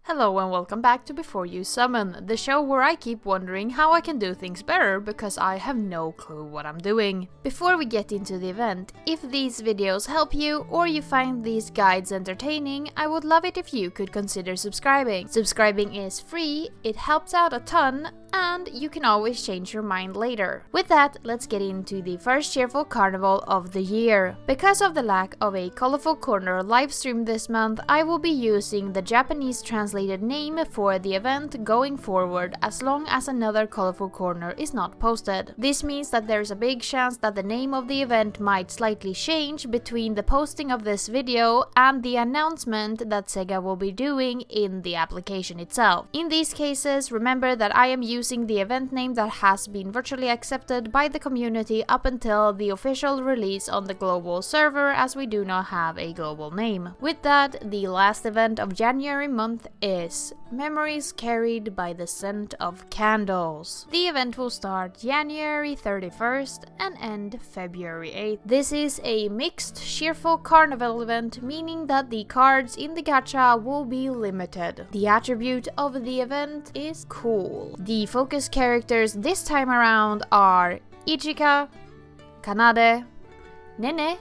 Hello and welcome back to Before You Summon, the show where I keep wondering how I can do things better because I have no clue what I'm doing. Before we get into the event, if these videos help you or you find these guides entertaining, I would love it if you could consider subscribing. Subscribing is free, it helps out a ton, and you can always change your mind later. With that, let's get into the first cheerful carnival of the year. Because of the lack of a colorful corner livestream this month, I will be using the Japanese translated name for the event going forward as long as another colorful corner is not posted. This means that there's a big chance that the name of the event might slightly change between the posting of this video and the announcement that Sega will be doing in the application itself. In these cases, remember that I am using the event name that has been virtually accepted by the community up until the official release on the global server, as we do not have a global name. With that, the last event of January month is Memories Carried by the Scent of Candles. The event will start January 31st and end February 8th. This is a mixed cheerful carnival event, meaning that the cards in the gacha will be limited. The attribute of the event is cool. The focus characters this time around are Ichika, Kanade, Nene,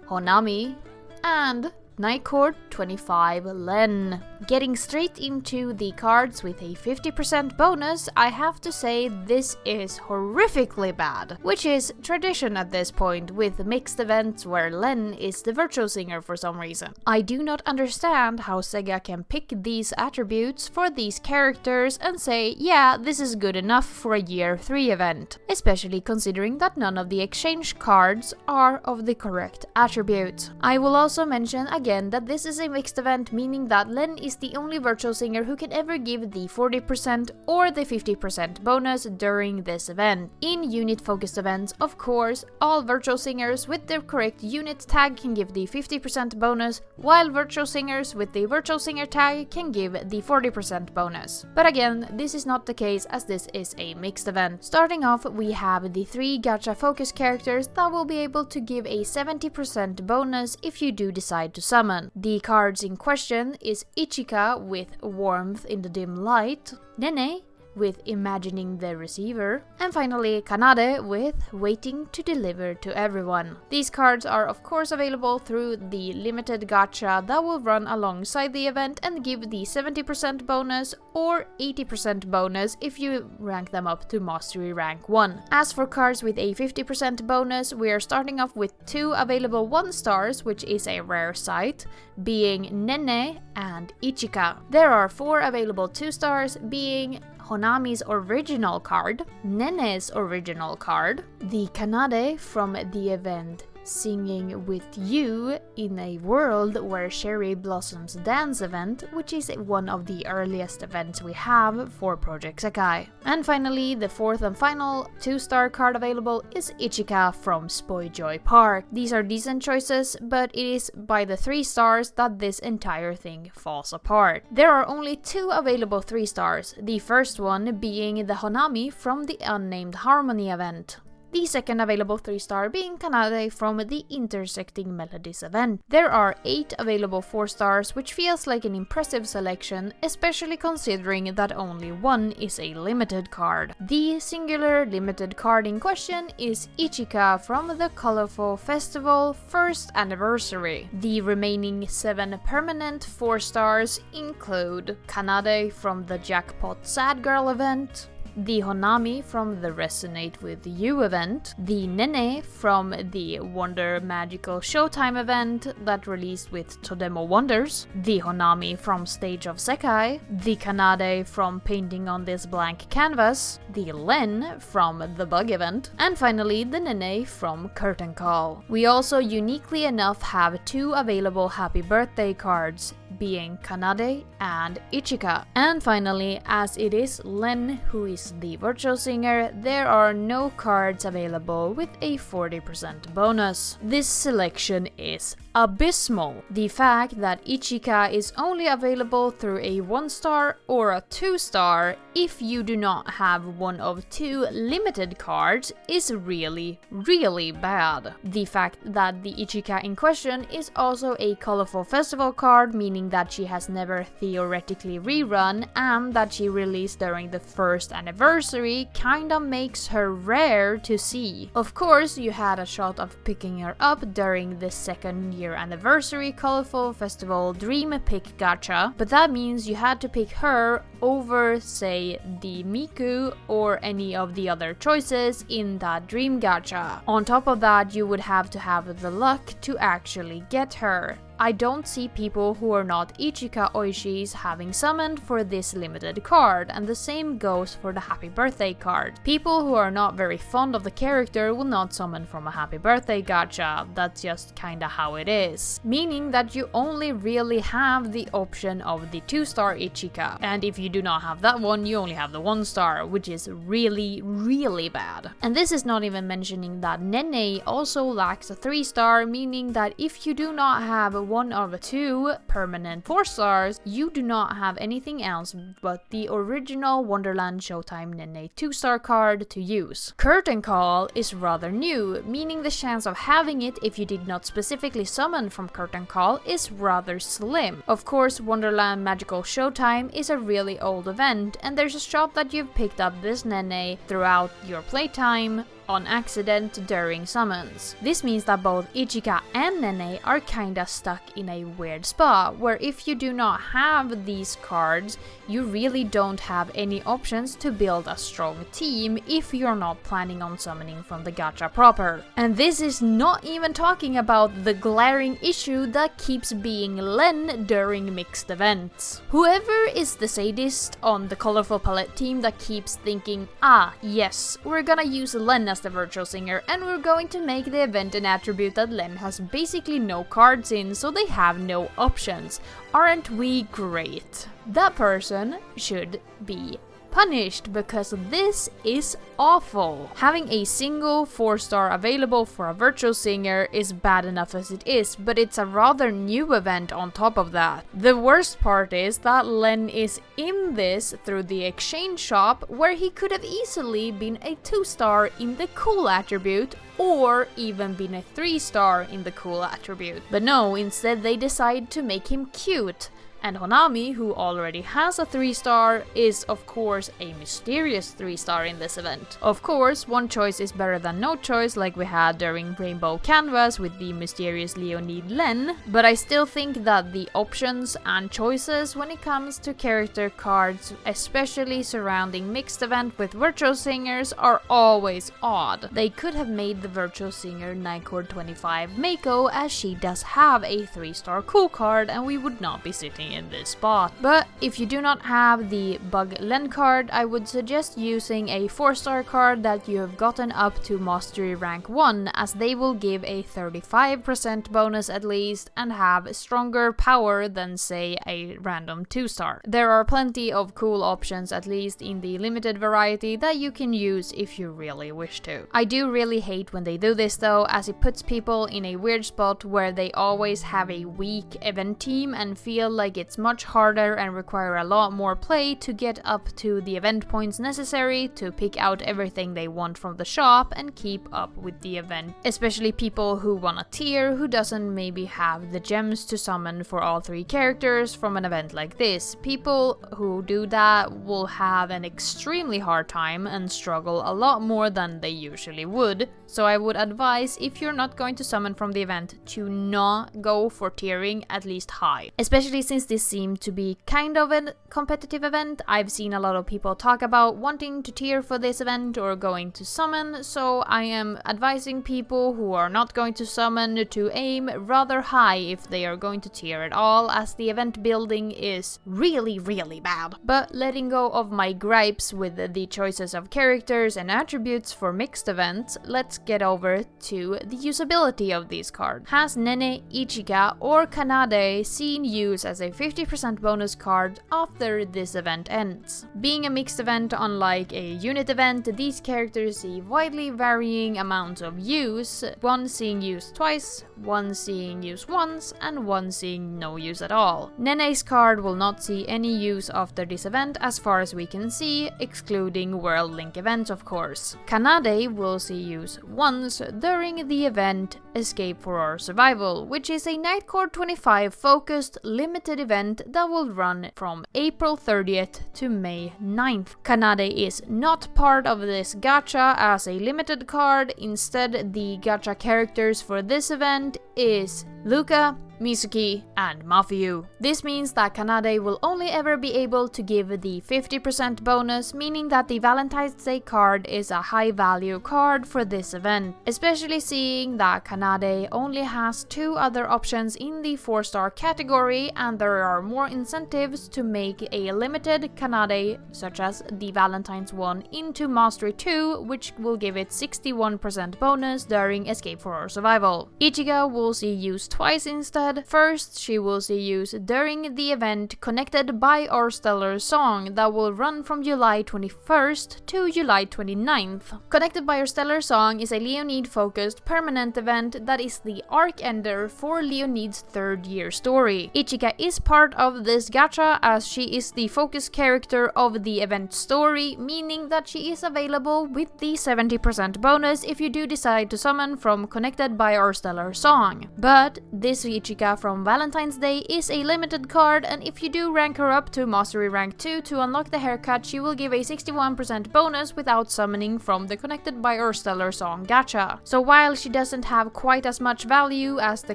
Honami, and Night Court 25 Len. Getting straight into the cards with a 50% bonus, I have to say this is horrifically bad, which is tradition at this point with mixed events where Len is the virtual singer for some reason. I do not understand how Sega can pick these attributes for these characters and say, yeah, this is good enough for a year 3 event, especially considering that none of the exchange cards are of the correct attribute. I will also mention again that this is a mixed event, meaning that Len is the only virtual singer who can ever give the 40% or the 50% bonus during this event. In unit-focused events, of course, all virtual singers with the correct unit tag can give the 50% bonus, while virtual singers with the virtual singer tag can give the 40% bonus. But again, this is not the case as this is a mixed event. Starting off, we have the 3 gacha focus characters that will be able to give a 70% bonus if you do decide to summon. The cards in question is Ichika with Warmth in the Dim Light, Nene with Imagining the Receiver, and finally Kanade with Waiting to Deliver to Everyone. These cards are of course available through the limited gacha that will run alongside the event and give the 70% bonus or 80% bonus if you rank them up to Mastery Rank 1. As for cards with a 50% bonus, we are starting off with 2 available 1 stars, which is a rare sight, being Nene and Ichika. There are 4 available 2 stars, being Honami's original card, Nene's original card, the Kanade from the event Singing with You in a World Where Cherry Blossoms Dance event, which is one of the earliest events we have for Project Sekai. And finally, the 4th and final 2-star card available is Ichika from Spoy Joy Park. These are decent choices, but it is by the 3 stars that this entire thing falls apart. There are only 2 available 3 stars, the first one being the Honami from the Unnamed Harmony event. The second available 3-star being Kanade from the Intersecting Melodies event. There are 8 available 4 stars, which feels like an impressive selection, especially considering that only 1 is a limited card. The singular limited card in question is Ichika from the Colorful Festival 1st Anniversary. The remaining 7 permanent 4 stars include Kanade from the Jackpot Sad Girl event, the Honami from the Resonate with You event, the Nene from the Wonder Magical Showtime event that released with Todemo Wonders, the Honami from Stage of Sekai, the Kanade from Painting on This Blank Canvas, the Len from the Bug event, and finally the Nene from Curtain Call. We also uniquely enough have 2 available Happy Birthday cards, being Kanade and Ichika. And finally, as it is Len who is the virtual singer, there are no cards available with a 40% bonus. This selection is abysmal. The fact that Ichika is only available through a 1-star or a 2-star if you do not have one of 2 limited cards is really bad. The fact that the Ichika in question is also a colorful festival card, meaning being that she has never theoretically rerun and that she released during the first anniversary kinda makes her rare to see. Of course, you had a shot of picking her up during the second year anniversary Colorful Festival Dream Pick Gacha, but that means you had to pick her over, say, the Miku or any of the other choices in that Dream Gacha. On top of that, you would have to have the luck to actually get her. I don't see people who are not Ichika Oishis having summoned for this limited card, and the same goes for the Happy Birthday card. People who are not very fond of the character will not summon from a Happy Birthday gacha, that's just kinda how it is. Meaning that you only really have the option of the 2-star Ichika, and if you do not have that one, you only have the 1-star, which is really bad. And this is not even mentioning that Nene also lacks a 3-star, meaning that if you do not have one of 2 permanent 4-stars, you do not have anything else but the original Wonderland Showtime Nene 2-star card to use. Curtain Call is rather new, meaning the chance of having it if you did not specifically summon from Curtain Call is rather slim. Of course, Wonderland Magical Showtime is a really old event, and there's a shot that you've picked up this Nene throughout your playtime on accident during summons. This means that both Ichika and Nene are kinda stuck in a weird spot, where if you do not have these cards, you really don't have any options to build a strong team if you're not planning on summoning from the gacha proper. And this is not even talking about the glaring issue that keeps being Len during mixed events. Whoever is the sadist on the Colorful Palette team that keeps thinking, ah yes, we're gonna use Len as the virtual singer, and we're going to make the event an attribute that Len has basically no cards in, so they have no options. Aren't we great? That person should be punished, because this is awful. Having a single 4-star available for a virtual singer is bad enough as it is, but it's a rather new event on top of that. The worst part is that Len is in this through the exchange shop, where he could have easily been a 2-star in the cool attribute, or even been a 3-star in the cool attribute. But no, instead they decide to make him cute. And Honami, who already has a 3-star, is of course a mysterious 3-star in this event. Of course, one choice is better than no choice, like we had during Rainbow Canvas with the mysterious Leonid Len, but I still think that the options and choices when it comes to character cards, especially surrounding mixed event with virtual singers, are always odd. They could have made the virtual singer Nycord 25 Mako, as she does have a 3-star cool card, and we would not be sitting in this spot. But if you do not have the Bug Len card, I would suggest using a 4-star card that you have gotten up to Mastery Rank 1, as they will give a 35% bonus at least and have stronger power than, say, a random 2-star. There are plenty of cool options, at least in the limited variety, that you can use if you really wish to. I do really hate when they do this though, as it puts people in a weird spot where they always have a weak event team and feel like it's much harder and require a lot more play to get up to the event points necessary to pick out everything they want from the shop and keep up with the event. Especially people who want a tier who doesn't maybe have the gems to summon for all 3 characters from an event like this. People who do that will have an extremely hard time and struggle a lot more than they usually would. So I would advise, if you're not going to summon from the event, to not go for tiering at least high. Especially since this seemed to be kind of a competitive event. I've seen a lot of people talk about wanting to tier for this event or going to summon, so I am advising people who are not going to summon to aim rather high if they are going to tier at all, as the event building is really bad. But letting go of my gripes with the choices of characters and attributes for mixed events, let's get over to the usability of these cards. Has Nene, Ichika or Kanade seen use as a 50% bonus card after this event ends? Being a mixed event, unlike a unit event, these characters see widely varying amounts of use, one seeing used twice, one seeing use once and one seeing no use at all. Nene's card will not see any use after this event as far as we can see, excluding World Link events of course. Kanade will see use once during the event Escape for Our Survival, which is a Nightcore 25 focused limited event that will run from April 30th to May 9th. Kanade is not part of this gacha as a limited card. Instead, the gacha characters for this event is Luca, Mizuki, and Mafiu. This means that Kanade will only ever be able to give the 50% bonus, meaning that the Valentine's Day card is a high value card for this event, especially seeing that Kanade only has 2 other options in the 4-star category and there are more incentives to make a limited Kanade, such as the Valentine's one, into Mastery 2, which will give it 61% bonus during Escape for Our Survival. Ichika will see use twice instead. First, she will see use during the event Connected by Our Stellar Song that will run from July 21st to July 29th. Connected by Our Stellar Song is a Leonid focused permanent event that is the arc ender for Leonid's 3rd year story. Ichika is part of this gacha as she is the focus character of the event story, meaning that she is available with the 70% bonus if you do decide to summon from Connected by Our Stellar Song. But this Ichika from Valentine's Day is a limited card, and if you do rank her up to Mastery Rank 2 to unlock the haircut, she will give a 61% bonus without summoning from the Connected by Our Stellar Song gacha. So while she doesn't have quite as much value as the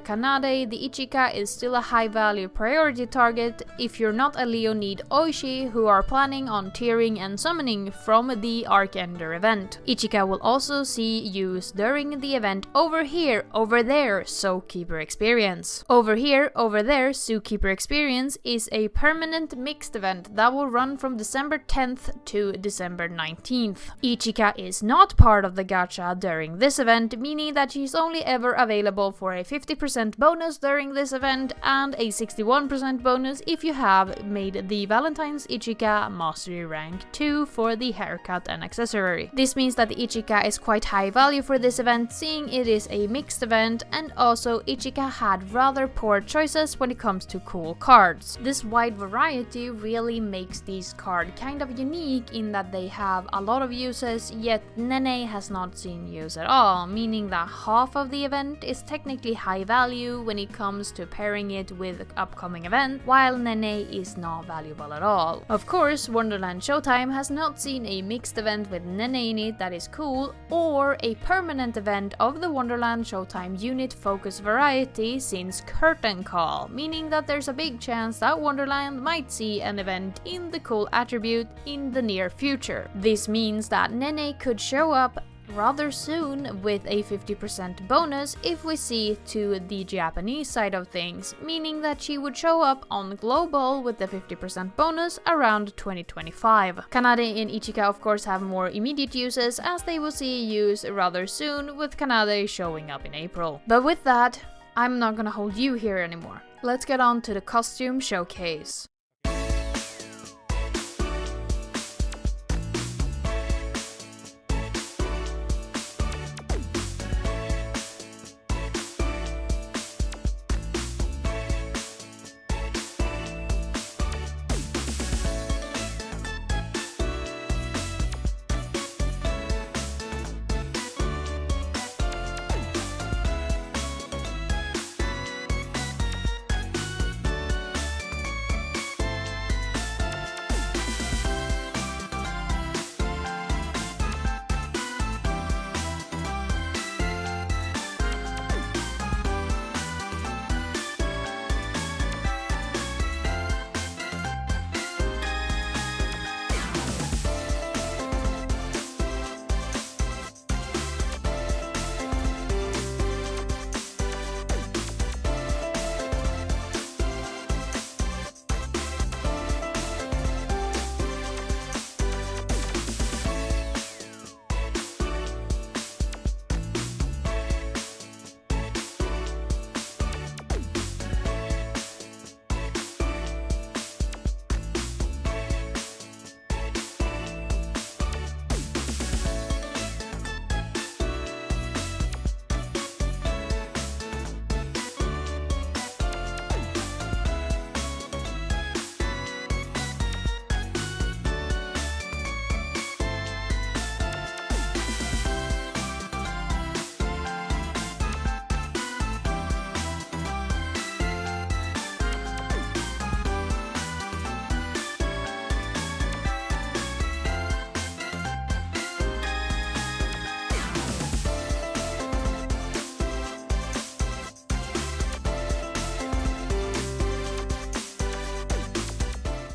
Kanade, the Ichika is still a high value priority target if you're not a Leonid Oishi who are planning on tiering and summoning from the Archender event. Ichika will also see use during the event Over Here, Over There, Zookeeper Experience. Over Here, Over There, Zookeeper Experience is a permanent mixed event that will run from December 10th to December 19th. Ichika is not part of the gacha during this event, meaning that she's only ever available for a 50% bonus during this event and a 61% bonus if you have made the Valentine's Ichika Mastery Rank 2 for the haircut and accessory. This means that the Ichika is quite high value for this event, seeing it is a mixed event, and also Ichika had rather poor choices when it comes to cool cards. This wide variety really makes these cards kind of unique in that they have a lot of uses, yet Nene has not seen use at all, meaning that half of the event is technically high value when it comes to pairing it with upcoming event, while Nene is not valuable at all. Of course, Wonderland Showtime has not seen a mixed event with Nene in it that is cool, or a permanent event of the Wonderland Showtime unit focus variety since Curtain Call, meaning that there's a big chance that Wonderland might see an event in the cool attribute in the near future. This means that Nene could show up rather soon with a 50% bonus if we see to the Japanese side of things, meaning that she would show up on global with the 50% bonus around 2025. Kanade and Ichika of course have more immediate uses as they will see use rather soon, with Kanade showing up in April. But with that, I'm not gonna hold you here anymore. Let's get on to the costume showcase.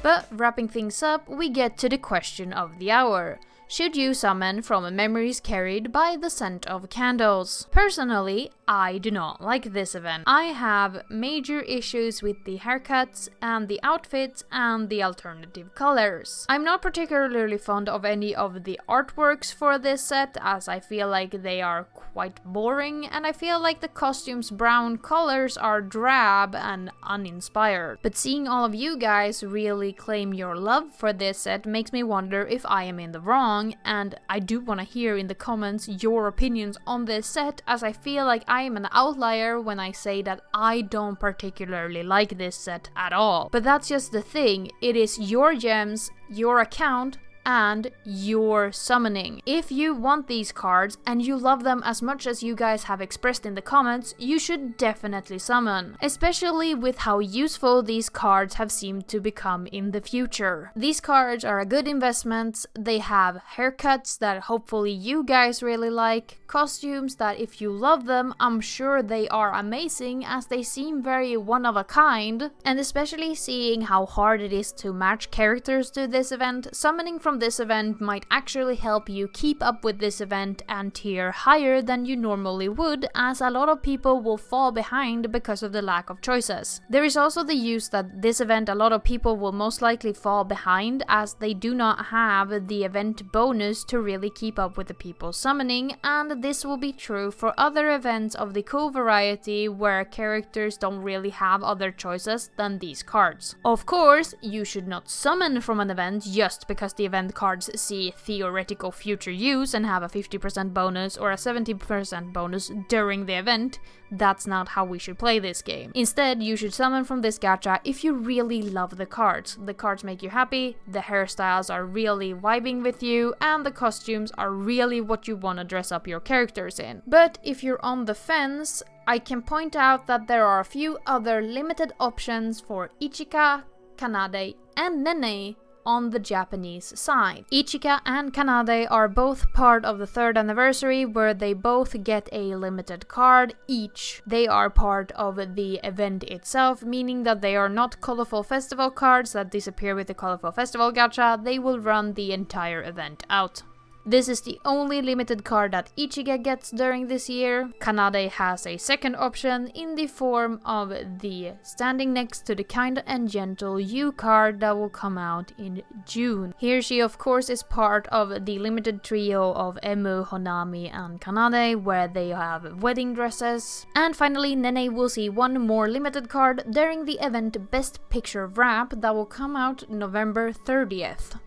But wrapping things up, we get to the question of the hour. Should you summon from memories carried by the scent of candles? Personally, I do not like this event. I have major issues with the haircuts and the outfits and the alternative colors. I'm not particularly fond of any of the artworks for this set, as I feel like they are quite boring, and I feel like the costume's brown colors are drab and uninspired. But seeing all of you guys really claim your love for this set makes me wonder if I am in the wrong, and I do want to hear in the comments your opinions on this set, as I feel like I am an outlier when I say that I don't particularly like this set at all. But that's just the thing, it is your gems, your account, and your summoning. If you want these cards and you love them as much as you guys have expressed in the comments, you should definitely summon, especially with how useful these cards have seemed to become in the future. These cards are a good investment, they have haircuts that hopefully you guys really like, costumes that if you love them, I'm sure they are amazing as they seem very one of a kind, and especially seeing how hard it is to match characters to this event, summoning from this event might actually help you keep up with this event and tier higher than you normally would, as a lot of people will fall behind because of the lack of choices. There is also the use that this event a lot of people will most likely fall behind as they do not have the event bonus to really keep up with the people summoning, and this will be true for other events of the cool variety where characters don't really have other choices than these cards. Of course, you should not summon from an event just because the event cards see theoretical future use and have a 50% bonus or a 70% bonus during the event. That's not how we should play this game. Instead, you should summon from this gacha if you really love the cards. The cards make you happy, the hairstyles are really vibing with you, and the costumes are really what you want to dress up your characters in. But if you're on the fence, I can point out that there are a few other limited options for Ichika, Kanade, and Nene on the Japanese side. Ichika and Kanade are both part of the 3rd anniversary, where they both get a limited card each. They are part of the event itself, meaning that they are not colorful festival cards that disappear with the colorful festival gacha. They will run the entire event out. This is the only limited card that Ichika gets during this year. Kanade has a second option in the form of the Standing Next to the Kind and Gentle You card that will come out in June. Here she of course is part of the limited trio of Emu, Honami and Kanade, where they have wedding dresses. And finally, Nene will see one more limited card during the event Best Picture Wrap that will come out November 30th.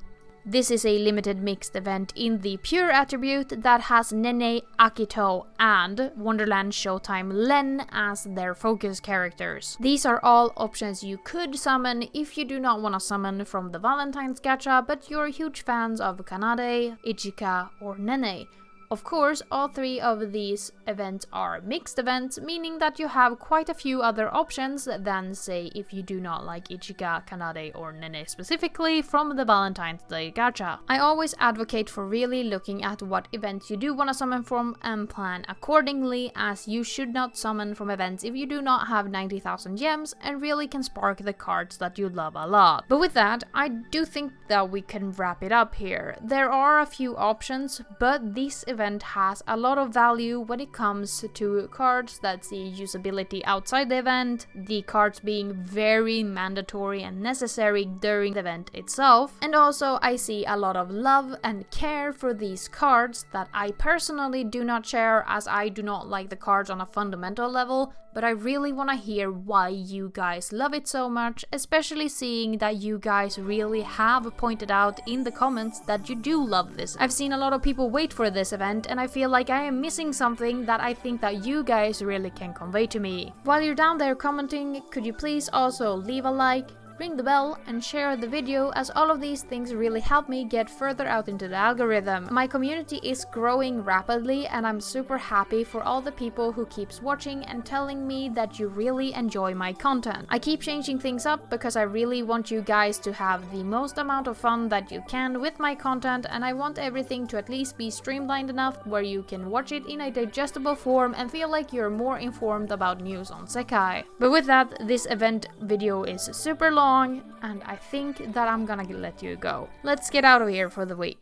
This is a limited mixed event in the pure attribute that has Nene, Akito, and Wonderland Showtime Len as their focus characters. These are all options you could summon if you do not want to summon from the Valentine's gacha, but you're huge fans of Kanade, Ichika, or Nene. Of course, all three of these events are mixed events, meaning that you have quite a few other options than, say, if you do not like Ichika, Kanade, or Nene specifically from the Valentine's Day gacha. I always advocate for really looking at what events you do want to summon from and plan accordingly, as you should not summon from events if you do not have 90,000 gems and really can spark the cards that you love a lot. But with that, I do think that we can wrap it up here. There are a few options, but this event has a lot of value when it comes to cards that see usability outside the event, the cards being very mandatory and necessary during the event itself, and also I see a lot of love and care for these cards that I personally do not share, as I do not like the cards on a fundamental level, but I really want to hear why you guys love it so much, especially seeing that you guys really have pointed out in the comments that you do love this. I've seen a lot of people wait for this event, and I feel like I am missing something that I think that you guys really can convey to me. While you're down there commenting, could you please also leave a like, ring the bell, and share the video, as all of these things really help me get further out into the algorithm. My community is growing rapidly, and I'm super happy for all the people who keeps watching and telling me that you really enjoy my content. I keep changing things up because I really want you guys to have the most amount of fun that you can with my content, and I want everything to at least be streamlined enough where you can watch it in a digestible form and feel like you're more informed about news on Sekai. But with that, this event video is super long, long, and I think that I'm gonna let you go. Let's get out of here for the week.